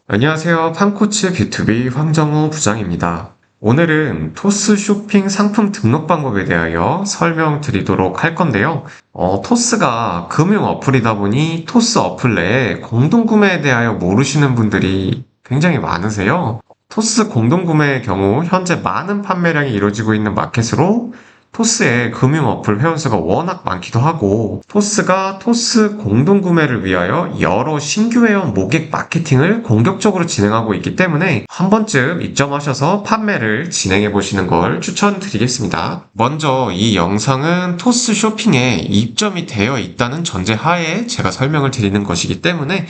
안녕하세요. 판코치 B2B 황정호 부장입니다. 오늘은 토스 쇼핑 상품 등록 방법에 대하여 설명드리도록 할 건데요. 토스가 금융 어플이다 보니 토스 어플 내에 공동구매에 대하여 모르시는 분들이 굉장히 많으세요. 토스 공동구매의 경우 현재 많은 판매량이 이루어지고 있는 마켓으로 토스의 금융 어플 회원수가 워낙 많기도 하고 토스가 토스 공동구매를 위하여 여러 신규 회원 모객 마케팅을 공격적으로 진행하고 있기 때문에 한 번쯤 입점하셔서 판매를 진행해 보시는 걸 추천드리겠습니다. 먼저 이 영상은 토스 쇼핑에 입점이 되어 있다는 전제 하에 제가 설명을 드리는 것이기 때문에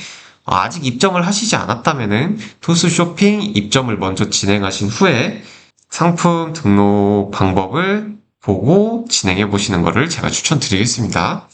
아직 입점을 하시지 않았다면은 토스 쇼핑 입점을 먼저 진행하신 후에 상품 등록 방법을 보고 진행해 보시는 것을 제가 추천드리겠습니다.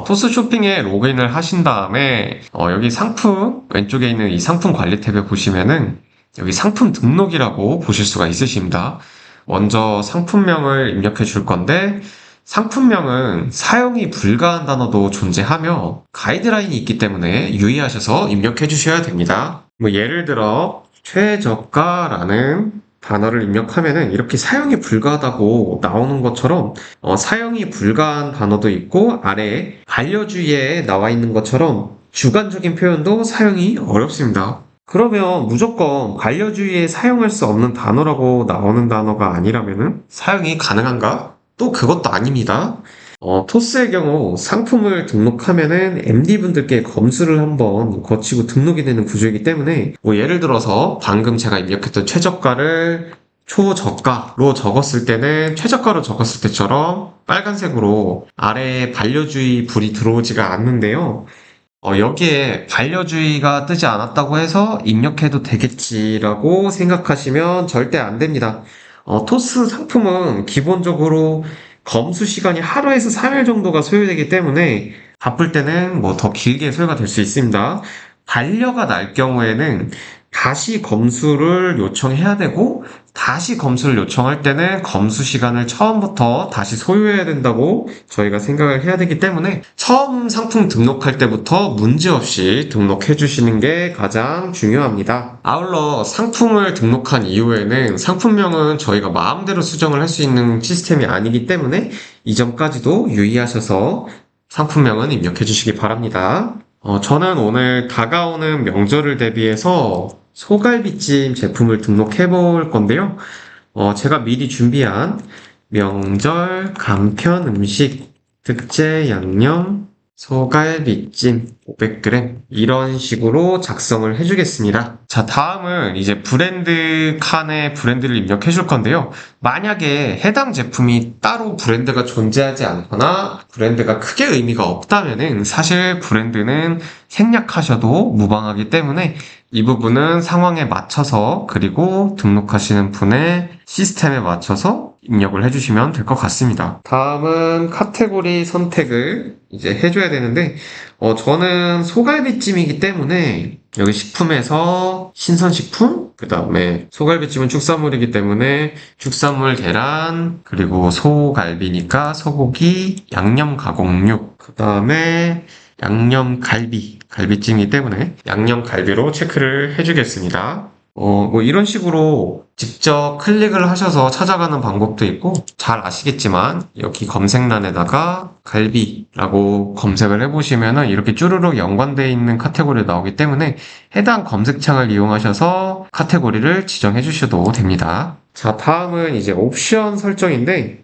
토스 쇼핑에 로그인을 하신 다음에 여기 상품 왼쪽에 있는 이 상품 관리 탭에 보시면은 여기 상품 등록이라고 보실 수가 있으십니다. 먼저 상품명을 입력해 줄 건데 상품명은 사용이 불가한 단어도 존재하며 가이드라인이 있기 때문에 유의하셔서 입력해 주셔야 됩니다. 뭐 예를 들어 최저가라는 단어를 입력하면은 이렇게 사용이 불가하다고 나오는 것처럼 사용이 불가한 단어도 있고 아래에 반려주의에 나와 있는 것처럼 주관적인 표현도 사용이 어렵습니다. 그러면 무조건 반려주의에 사용할 수 없는 단어라고 나오는 단어가 아니라면은 사용이 가능한가? 또 그것도 아닙니다. 토스의 경우 상품을 등록하면은 MD분들께 검수를 한번 거치고 등록이 되는 구조이기 때문에 뭐 예를 들어서 방금 제가 입력했던 최저가를 초저가로 적었을 때는 최저가로 적었을 때처럼 빨간색으로 아래에 반려주의 불이 들어오지가 않는데요. 여기에 반려주의가 뜨지 않았다고 해서 입력해도 되겠지라고 생각하시면 절대 안 됩니다. 토스 상품은 기본적으로 검수 시간이 하루에서 3일 정도가 소요되기 때문에 바쁠 때는 뭐 더 길게 소요가 될 수 있습니다. 반려가 날 경우에는 다시 검수를 요청해야 되고 다시 검수를 요청할 때는 검수 시간을 처음부터 다시 소요해야 된다고 저희가 생각을 해야 되기 때문에 처음 상품 등록할 때부터 문제없이 등록해 주시는 게 가장 중요합니다. 아울러 상품을 등록한 이후에는 상품명은 저희가 마음대로 수정을 할 수 있는 시스템이 아니기 때문에 이 점까지도 유의하셔서 상품명은 입력해 주시기 바랍니다. 저는 오늘 다가오는 명절을 대비해서 소갈비찜 제품을 등록해 볼 건데요. 제가 미리 준비한 명절 간편 음식 특제 양념 소갈비찜 500g 이런 식으로 작성을 해주겠습니다. 자, 다음은 이제 브랜드 칸에 브랜드를 입력해 줄 건데요. 만약에 해당 제품이 따로 브랜드가 존재하지 않거나 브랜드가 크게 의미가 없다면은 사실 브랜드는 생략하셔도 무방하기 때문에 이 부분은 상황에 맞춰서 그리고 등록하시는 분의 시스템에 맞춰서 입력을 해주시면 될 것 같습니다. 다음은 카테고리 선택을 이제 해줘야 되는데 저는 소갈비찜이기 때문에 여기 식품에서 신선식품 그 다음에 소갈비찜은 축산물이기 때문에 축산물 계란 그리고 소갈비니까 소고기 양념 가공육 그 다음에 양념 갈비찜이기 때문에 양념 갈비로 체크를 해주겠습니다. 뭐 이런 식으로 직접 클릭을 하셔서 찾아가는 방법도 있고, 잘 아시겠지만, 여기 검색란에다가 갈비라고 검색을 해보시면은 이렇게 쭈루룩 연관되어 있는 카테고리 나오기 때문에 해당 검색창을 이용하셔서 카테고리를 지정해 주셔도 됩니다. 자, 다음은 이제 옵션 설정인데,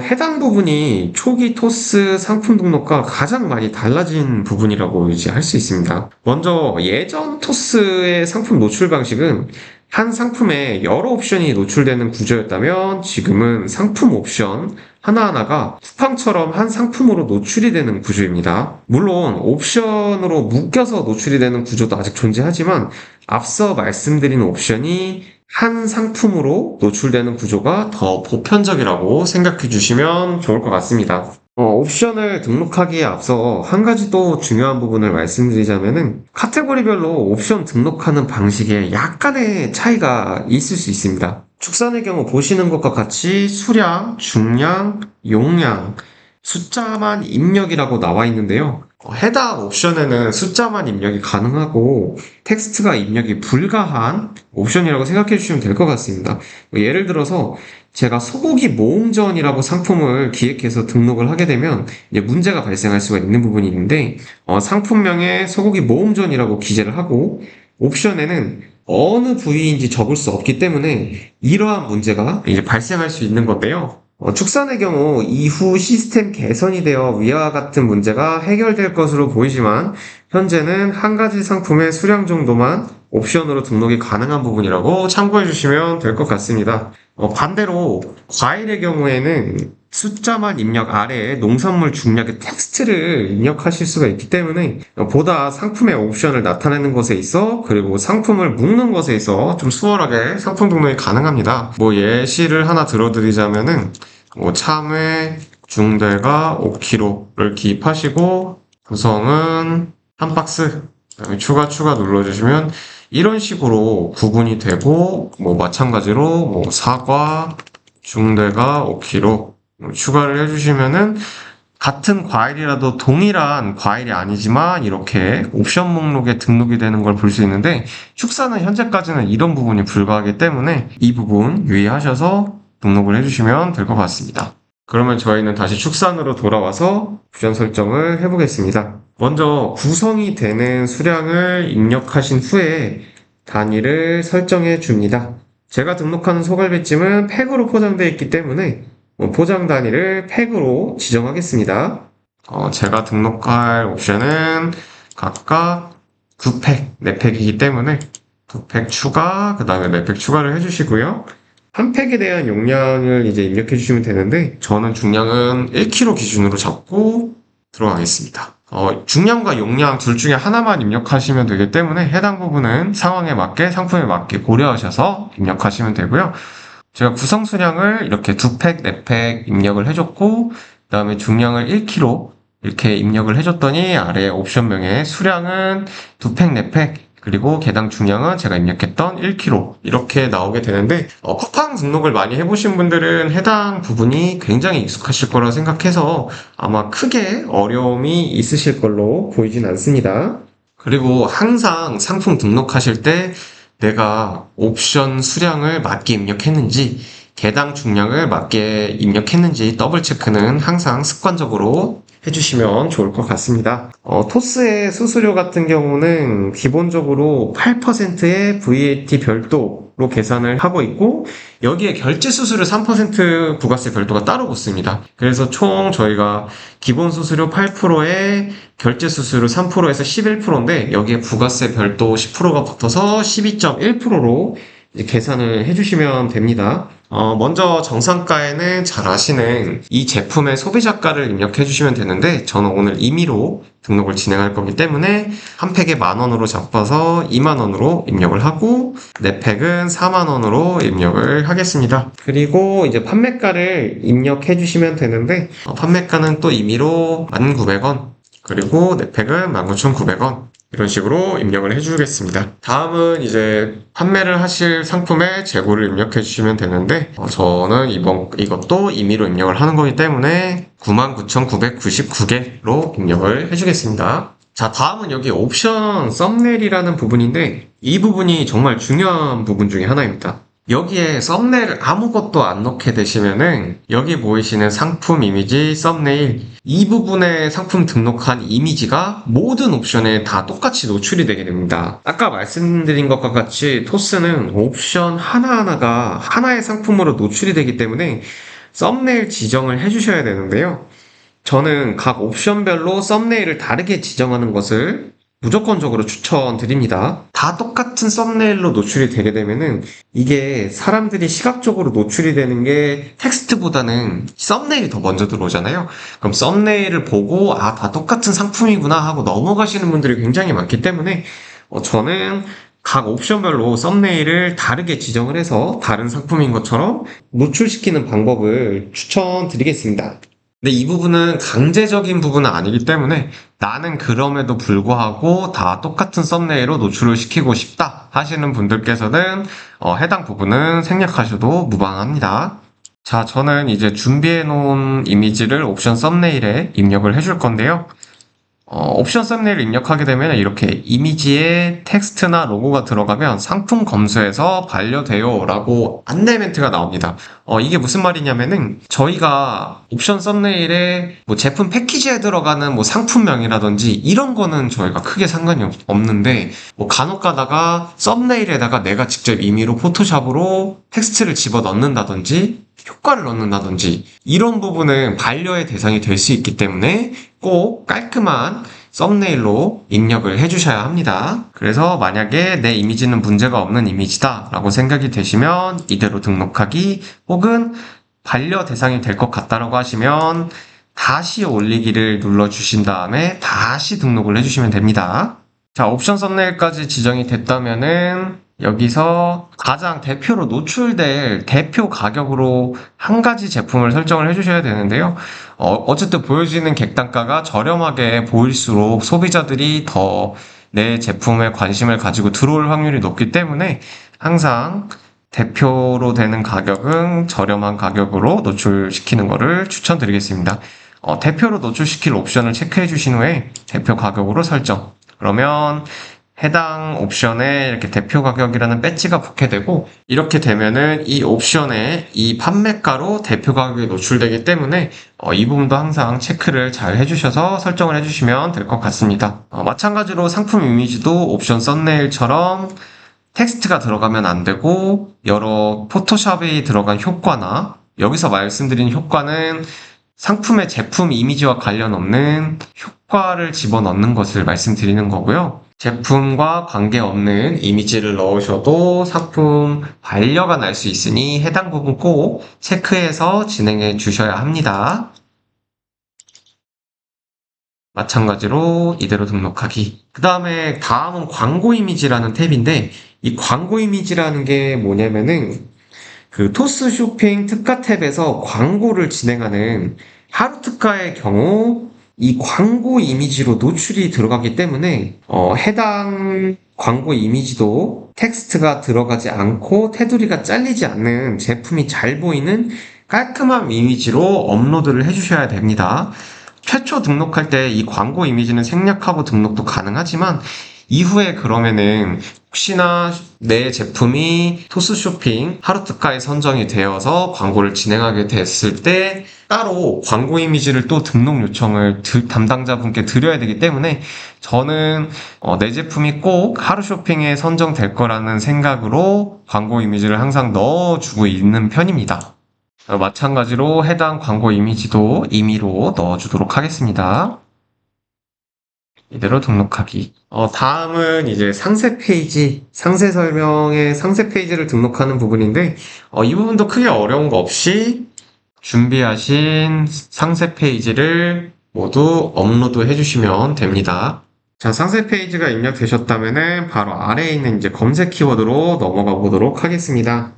해당 부분이 초기 토스 상품 등록과 가장 많이 달라진 부분이라고 이제 할 수 있습니다. 먼저 예전 토스의 상품 노출 방식은 한 상품에 여러 옵션이 노출되는 구조였다면 지금은 상품 옵션 하나하나가 쿠팡처럼 한 상품으로 노출이 되는 구조입니다. 물론 옵션으로 묶여서 노출이 되는 구조도 아직 존재하지만 앞서 말씀드린 옵션이 한 상품으로 노출되는 구조가 더 보편적이라고 생각해 주시면 좋을 것 같습니다. 옵션을 등록하기에 앞서 한 가지 또 중요한 부분을 말씀드리자면은 카테고리별로 옵션 등록하는 방식에 약간의 차이가 있을 수 있습니다. 축산의 경우 보시는 것과 같이 수량, 중량, 용량, 숫자만 입력이라고 나와 있는데요. 해당 옵션에는 숫자만 입력이 가능하고 텍스트가 입력이 불가한 옵션이라고 생각해 주시면 될 것 같습니다. 예를 들어서 제가 소고기 모음전이라고 상품을 기획해서 등록을 하게 되면 이제 문제가 발생할 수가 있는 부분이 있는데 상품명에 소고기 모음전이라고 기재를 하고 옵션에는 어느 부위인지 적을 수 없기 때문에 이러한 문제가 이제 발생할 수 있는 건데요. 축산의 경우 이후 시스템 개선이 되어 위와 같은 문제가 해결될 것으로 보이지만 현재는 한 가지 상품의 수량 정도만 옵션으로 등록이 가능한 부분이라고 참고해 주시면 될 것 같습니다. 반대로 과일의 경우에는 숫자만 입력 아래에 농산물 중량의 텍스트를 입력하실 수가 있기 때문에 보다 상품의 옵션을 나타내는 것에 있어 그리고 상품을 묶는 것에 있어 좀 수월하게 상품 등록이 가능합니다. 예시를 하나 들어드리자면은 참외 중대가 5kg를 기입하시고 구성은 한 박스, 그다음에 추가 눌러주시면 이런 식으로 구분이 되고 마찬가지로 사과 중대가 5kg 추가를 해주시면은 같은 과일이라도 동일한 과일이 아니지만 이렇게 옵션 목록에 등록이 되는 걸 볼 수 있는데 축사는 현재까지는 이런 부분이 불가하기 때문에 이 부분 유의하셔서 등록을 해주시면 될 것 같습니다. 그러면 저희는 다시 축산으로 돌아와서 옵션 설정을 해보겠습니다. 먼저 구성이 되는 수량을 입력하신 후에 단위를 설정해 줍니다. 제가 등록하는 소갈비찜은 팩으로 포장되어 있기 때문에 포장 단위를 팩으로 지정하겠습니다. 제가 등록할 옵션은 각각 2팩, 4팩이기 때문에 2팩 추가, 그 다음에 4팩 추가를 해주시고요. 한 팩에 대한 용량을 이제 입력해 주시면 되는데 저는 중량은 1kg 기준으로 잡고 들어가겠습니다. 중량과 용량 둘 중에 하나만 입력하시면 되기 때문에 해당 부분은 상황에 맞게 상품에 맞게 고려하셔서 입력하시면 되고요. 제가 구성 수량을 이렇게 2팩, 4팩 입력을 해줬고 그 다음에 중량을 1kg 이렇게 입력을 해줬더니 아래 옵션명에 수량은 2팩, 4팩 그리고 개당 중량은 제가 입력했던 1kg 이렇게 나오게 되는데 쿠팡 등록을 많이 해보신 분들은 해당 부분이 굉장히 익숙하실 거라 생각해서 아마 크게 어려움이 있으실 걸로 보이진 않습니다. 그리고 항상 상품 등록하실 때 내가 옵션 수량을 맞게 입력했는지 개당 중량을 맞게 입력했는지 더블 체크는 항상 습관적으로 해주시면 좋을 것 같습니다. 토스의 수수료 같은 경우는 기본적으로 8%의 VAT 별도로 계산을 하고 있고 여기에 결제 수수료 3% 부가세 별도가 따로 붙습니다. 그래서 총 저희가 기본 수수료 8%에 결제 수수료 3%에서 11%인데 여기에 부가세 별도 10%가 붙어서 12.1%로 계산을 해주시면 됩니다. 먼저 정상가에는 잘 아시는 이 제품의 소비자가를 입력해 주시면 되는데 저는 오늘 임의로 등록을 진행할 거기 때문에 한 팩에 10,000원으로 잡아서 20,000원으로 입력을 하고 4팩은 40,000원으로 입력을 하겠습니다. 그리고 이제 판매가를 입력해 주시면 되는데 판매가는 또 임의로 1,900원 그리고 4팩은 19,900원 이런 식으로 입력을 해주겠습니다. 다음은 이제 판매를 하실 상품의 재고를 입력해 주시면 되는데 저는 이것도 임의로 입력을 하는 거기 때문에 99,999개로 입력을 해주겠습니다. 자, 다음은 여기 옵션 썸네일이라는 부분인데 이 부분이 정말 중요한 부분 중에 하나입니다. 여기에 썸네일 아무것도 안 넣게 되시면은 여기 보이시는 상품 이미지, 썸네일 이 부분에 상품 등록한 이미지가 모든 옵션에 다 똑같이 노출이 되게 됩니다. 아까 말씀드린 것과 같이 토스는 옵션 하나하나가 하나의 상품으로 노출이 되기 때문에 썸네일 지정을 해주셔야 되는데요. 저는 각 옵션별로 썸네일을 다르게 지정하는 것을 무조건적으로 추천드립니다. 다 똑같은 썸네일로 노출이 되게 되면은 이게 사람들이 시각적으로 노출이 되는 게 텍스트보다는 썸네일이 더 먼저 들어오잖아요. 그럼 썸네일을 보고 다 똑같은 상품이구나 하고 넘어가시는 분들이 굉장히 많기 때문에 저는 각 옵션별로 썸네일을 다르게 지정을 해서 다른 상품인 것처럼 노출시키는 방법을 추천드리겠습니다. 근데 이 부분은 강제적인 부분은 아니기 때문에 나는 그럼에도 불구하고 다 똑같은 썸네일로 노출을 시키고 싶다 하시는 분들께서는 해당 부분은 생략하셔도 무방합니다. 자, 저는 이제 준비해 놓은 이미지를 옵션 썸네일에 입력을 해줄 건데요. 옵션 썸네일을 입력하게 되면 이렇게 이미지에 텍스트나 로고가 들어가면 상품 검수에서 반려돼요 라고 안내 멘트가 나옵니다. 이게 무슨 말이냐면은 저희가 옵션 썸네일에 뭐 제품 패키지에 들어가는 뭐 상품명이라든지 이런 거는 저희가 크게 상관이 없는데 뭐 간혹 가다가 썸네일에다가 내가 직접 임의로 포토샵으로 텍스트를 집어 넣는다든지 효과를 넣는다든지 이런 부분은 반려의 대상이 될 수 있기 때문에 꼭 깔끔한 썸네일로 입력을 해주셔야 합니다. 그래서 만약에 내 이미지는 문제가 없는 이미지다 라고 생각이 되시면 이대로 등록하기 혹은 반려 대상이 될 것 같다라고 하시면 다시 올리기를 눌러주신 다음에 다시 등록을 해주시면 됩니다. 자, 옵션 썸네일까지 지정이 됐다면은 여기서 가장 대표로 노출될 대표 가격으로 한 가지 제품을 설정을 해주셔야 되는데요. 어쨌든 보여지는 객단가가 저렴하게 보일수록 소비자들이 더 내 제품에 관심을 가지고 들어올 확률이 높기 때문에 항상 대표로 되는 가격은 저렴한 가격으로 노출시키는 것을 추천드리겠습니다. 대표로 노출시킬 옵션을 체크해 주신 후에 대표 가격으로 설정. 그러면 해당 옵션에 이렇게 대표 가격이라는 배지가 붙게 되고 이렇게 되면은 이 옵션에 이 판매가로 대표 가격이 노출되기 때문에 이 부분도 항상 체크를 잘 해주셔서 설정을 해주시면 될 것 같습니다. 마찬가지로 상품 이미지도 옵션 썸네일처럼 텍스트가 들어가면 안 되고 여러 포토샵에 들어간 효과나 여기서 말씀드린 효과는 상품의 제품 이미지와 관련 없는 효과를 집어넣는 것을 말씀드리는 거고요. 제품과 관계없는 이미지를 넣으셔도 상품 반려가 날 수 있으니 해당 부분 꼭 체크해서 진행해 주셔야 합니다. 마찬가지로 이대로 등록하기. 그 다음에 다음은 광고 이미지라는 탭인데 이 광고 이미지라는 게 뭐냐면은 그 토스 쇼핑 특가 탭에서 광고를 진행하는 하루 특가의 경우 이 광고 이미지로 노출이 들어가기 때문에 해당 광고 이미지도 텍스트가 들어가지 않고 테두리가 잘리지 않는 제품이 잘 보이는 깔끔한 이미지로 업로드를 해주셔야 됩니다. 최초 등록할 때 이 광고 이미지는 생략하고 등록도 가능하지만 이후에 그러면은 혹시나 내 제품이 토스쇼핑 하루특가에 선정이 되어서 광고를 진행하게 됐을 때 따로 광고 이미지를 또 등록 요청을 담당자분께 드려야 되기 때문에 저는 내 제품이 꼭 하루쇼핑에 선정될 거라는 생각으로 광고 이미지를 항상 넣어주고 있는 편입니다. 마찬가지로 해당 광고 이미지도 임의로 넣어주도록 하겠습니다. 이대로 등록하기. 다음은 이제 상세 페이지, 상세 설명의 상세 페이지를 등록하는 부분인데, 이 부분도 크게 어려운 거 없이 준비하신 상세 페이지를 모두 업로드 해주시면 됩니다. 자, 상세 페이지가 입력되셨다면은 바로 아래에 있는 이제 검색 키워드로 넘어가 보도록 하겠습니다.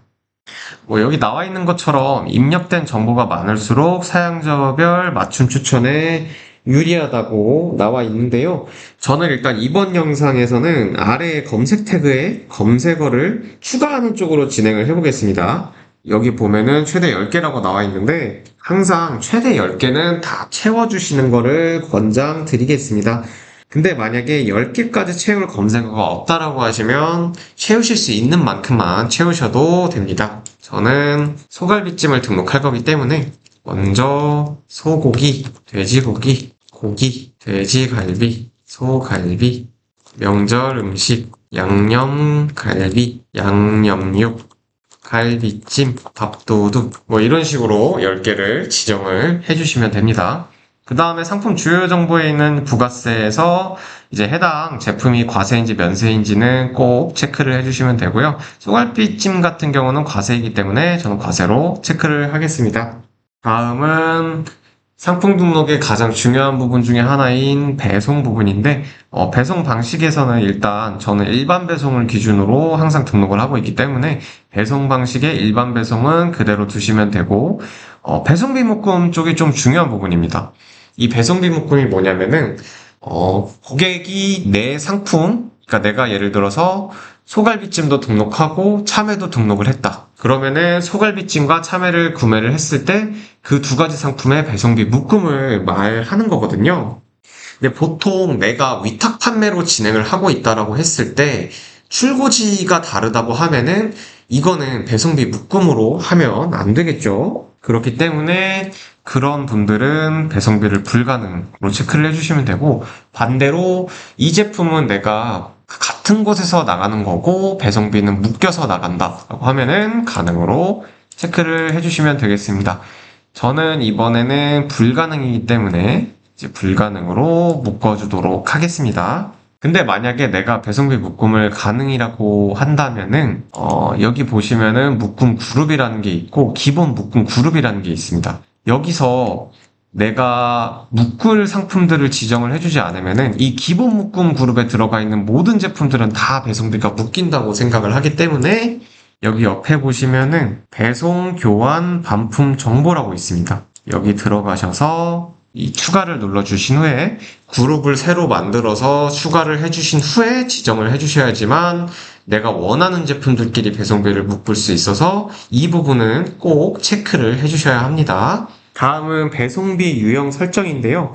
여기 나와 있는 것처럼 입력된 정보가 많을수록 사용자별 맞춤 추천에 유리하다고 나와 있는데요. 저는 일단 이번 영상에서는 아래의 검색 태그에 검색어를 추가하는 쪽으로 진행을 해보겠습니다. 여기 보면은 최대 10개라고 나와 있는데 항상 최대 10개는 다 채워주시는 거를 권장드리겠습니다. 근데 만약에 10개까지 채울 검색어가 없다라고 하시면 채우실 수 있는 만큼만 채우셔도 됩니다. 저는 소갈비찜을 등록할 거기 때문에 먼저 소고기, 돼지고기, 고기, 돼지갈비, 소갈비, 명절 음식, 양념갈비, 양념육, 갈비찜, 밥도둑 이런 식으로 10개를 지정을 해주시면 됩니다. 그 다음에 상품 주요 정보에 있는 부가세에서 이제 해당 제품이 과세인지 면세인지는 꼭 체크를 해주시면 되고요. 소갈비찜 같은 경우는 과세이기 때문에 저는 과세로 체크를 하겠습니다. 다음은 상품 등록의 가장 중요한 부분 중에 하나인 배송 부분인데 배송 방식에서는 일단 저는 일반 배송을 기준으로 항상 등록을 하고 있기 때문에 배송 방식의 일반 배송은 그대로 두시면 되고 배송비 묶음 쪽이 좀 중요한 부분입니다. 이 배송비 묶음이 뭐냐면은 고객이 내 상품, 그러니까 내가 예를 들어서 소갈비찜도 등록하고 참외도 등록을 했다. 그러면은 소갈비찜과 참외를 구매를 했을 때 그 두 가지 상품의 배송비 묶음을 말하는 거거든요. 근데 보통 내가 위탁 판매로 진행을 하고 있다라고 했을 때 출고지가 다르다고 하면은 이거는 배송비 묶음으로 하면 안 되겠죠. 그렇기 때문에 그런 분들은 배송비를 불가능으로 체크를 해주시면 되고, 반대로 이 제품은 내가 같은 곳에서 나가는 거고 배송비는 묶여서 나간다라고 하면은 가능으로 체크를 해주시면 되겠습니다. 저는 이번에는 불가능이기 때문에 이제 불가능으로 묶어주도록 하겠습니다. 근데 만약에 내가 배송비 묶음을 가능이라고 한다면은 여기 보시면은 묶음 그룹이라는 게 있고 기본 묶음 그룹이라는 게 있습니다. 여기서 내가 묶을 상품들을 지정을 해주지 않으면은 이 기본 묶음 그룹에 들어가 있는 모든 제품들은 다 배송비가 묶인다고 생각을 하기 때문에 여기 옆에 보시면은 배송 교환 반품 정보라고 있습니다. 여기 들어가셔서 이 추가를 눌러주신 후에 그룹을 새로 만들어서 추가를 해주신 후에 지정을 해주셔야지만 내가 원하는 제품들끼리 배송비를 묶을 수 있어서 이 부분은 꼭 체크를 해주셔야 합니다. 다음은 배송비 유형 설정인데요.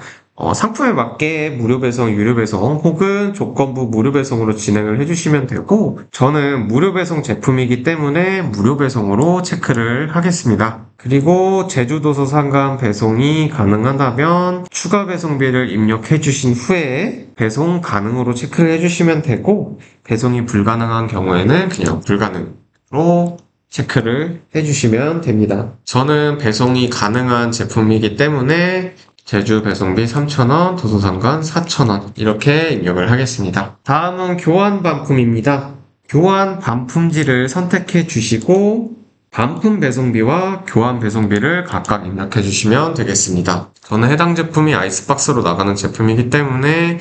상품에 맞게 무료 배송, 유료 배송 혹은 조건부 무료 배송으로 진행을 해주시면 되고 저는 무료 배송 제품이기 때문에 무료 배송으로 체크를 하겠습니다. 그리고 제주도서 상간 배송이 가능하다면 추가 배송비를 입력해 주신 후에 배송 가능으로 체크를 해주시면 되고 배송이 불가능한 경우에는 그냥 불가능으로 체크를 해주시면 됩니다. 저는 배송이 가능한 제품이기 때문에 제주 배송비 3,000원, 도서상관 4,000원 이렇게 입력을 하겠습니다. 다음은 교환 반품입니다. 교환 반품지를 선택해 주시고 반품 배송비와 교환 배송비를 각각 입력해 주시면 되겠습니다. 저는 해당 제품이 아이스박스로 나가는 제품이기 때문에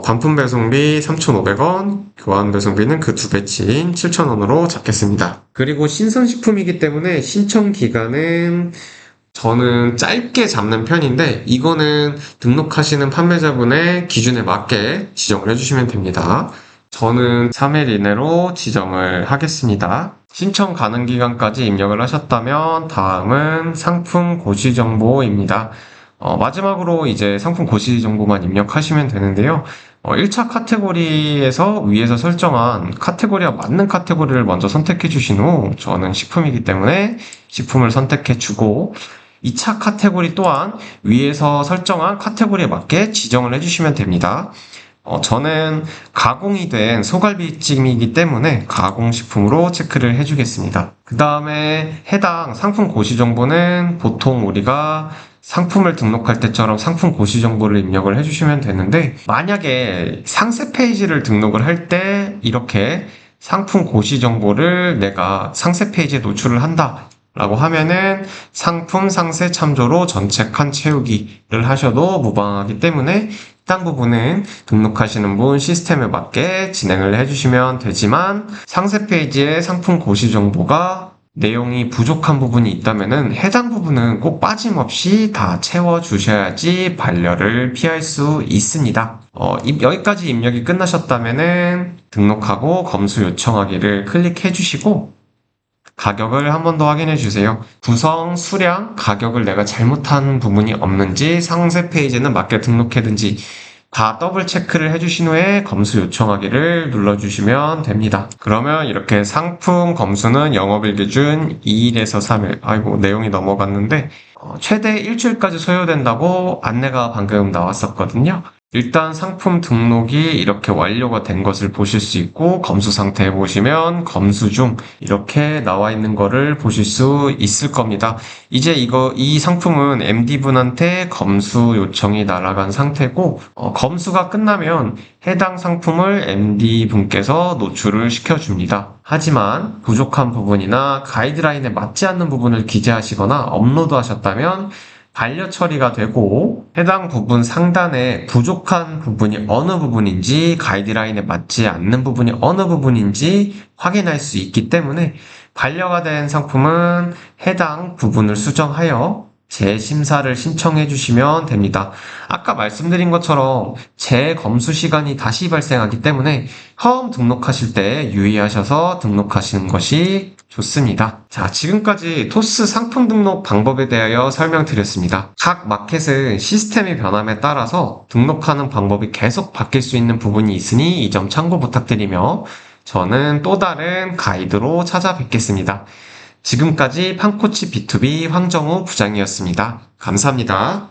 반품 배송비 3,500원, 교환 배송비는 그 두 배치인 7,000원으로 잡겠습니다. 그리고 신선식품이기 때문에 신청 기간은 저는 짧게 잡는 편인데 이거는 등록하시는 판매자분의 기준에 맞게 지정을 해주시면 됩니다. 저는 3일 이내로 지정을 하겠습니다. 신청 가능 기간까지 입력을 하셨다면 다음은 상품 고시 정보입니다. 마지막으로 이제 상품 고시 정보만 입력하시면 되는데요. 1차 카테고리에서 위에서 설정한 카테고리와 맞는 카테고리를 먼저 선택해 주신 후 저는 식품이기 때문에 식품을 선택해 주고 2차 카테고리 또한 위에서 설정한 카테고리에 맞게 지정을 해주시면 됩니다. 저는 가공이 된 소갈비찜이기 때문에 가공식품으로 체크를 해주겠습니다. 그 다음에 해당 상품 고시 정보는 보통 우리가 상품을 등록할 때처럼 상품 고시 정보를 입력을 해주시면 되는데 만약에 상세 페이지를 등록을 할 때 이렇게 상품 고시 정보를 내가 상세 페이지에 노출을 한다 라고 하면은 상품 상세 참조로 전체 칸 채우기를 하셔도 무방하기 때문에 해당 부분은 등록하시는 분 시스템에 맞게 진행을 해주시면 되지만 상세 페이지에 상품 고시 정보가 내용이 부족한 부분이 있다면은 해당 부분은 꼭 빠짐없이 다 채워주셔야지 반려를 피할 수 있습니다. 여기까지 입력이 끝나셨다면은 등록하고 검수 요청하기를 클릭해 주시고 가격을 한 번 더 확인해 주세요. 구성, 수량, 가격을 내가 잘못한 부분이 없는지 상세 페이지는 맞게 등록했는지 다 더블 체크를 해주신 후에 검수 요청하기를 눌러주시면 됩니다. 그러면 이렇게 상품 검수는 영업일 기준 2일에서 3일, 아이고 내용이 넘어갔는데 최대 일주일까지 소요된다고 안내가 방금 나왔었거든요. 일단 상품 등록이 이렇게 완료가 된 것을 보실 수 있고 검수 상태에 보시면 검수 중 이렇게 나와 있는 거를 보실 수 있을 겁니다. 이제 이 상품은 MD분한테 검수 요청이 날아간 상태고 검수가 끝나면 해당 상품을 MD분께서 노출을 시켜줍니다. 하지만 부족한 부분이나 가이드라인에 맞지 않는 부분을 기재하시거나 업로드하셨다면 반려 처리가 되고 해당 부분 상단에 부족한 부분이 어느 부분인지 가이드라인에 맞지 않는 부분이 어느 부분인지 확인할 수 있기 때문에 반려가 된 상품은 해당 부분을 수정하여 재심사를 신청해 주시면 됩니다. 아까 말씀드린 것처럼 재검수 시간이 다시 발생하기 때문에 처음 등록하실 때 유의하셔서 등록하시는 것이 좋습니다. 자, 지금까지 토스 상품 등록 방법에 대하여 설명드렸습니다. 각 마켓은 시스템이 변함에 따라서 등록하는 방법이 계속 바뀔 수 있는 부분이 있으니 이 점 참고 부탁드리며 저는 또 다른 가이드로 찾아뵙겠습니다. 지금까지 판코치 B2B 황정우 부장이었습니다. 감사합니다.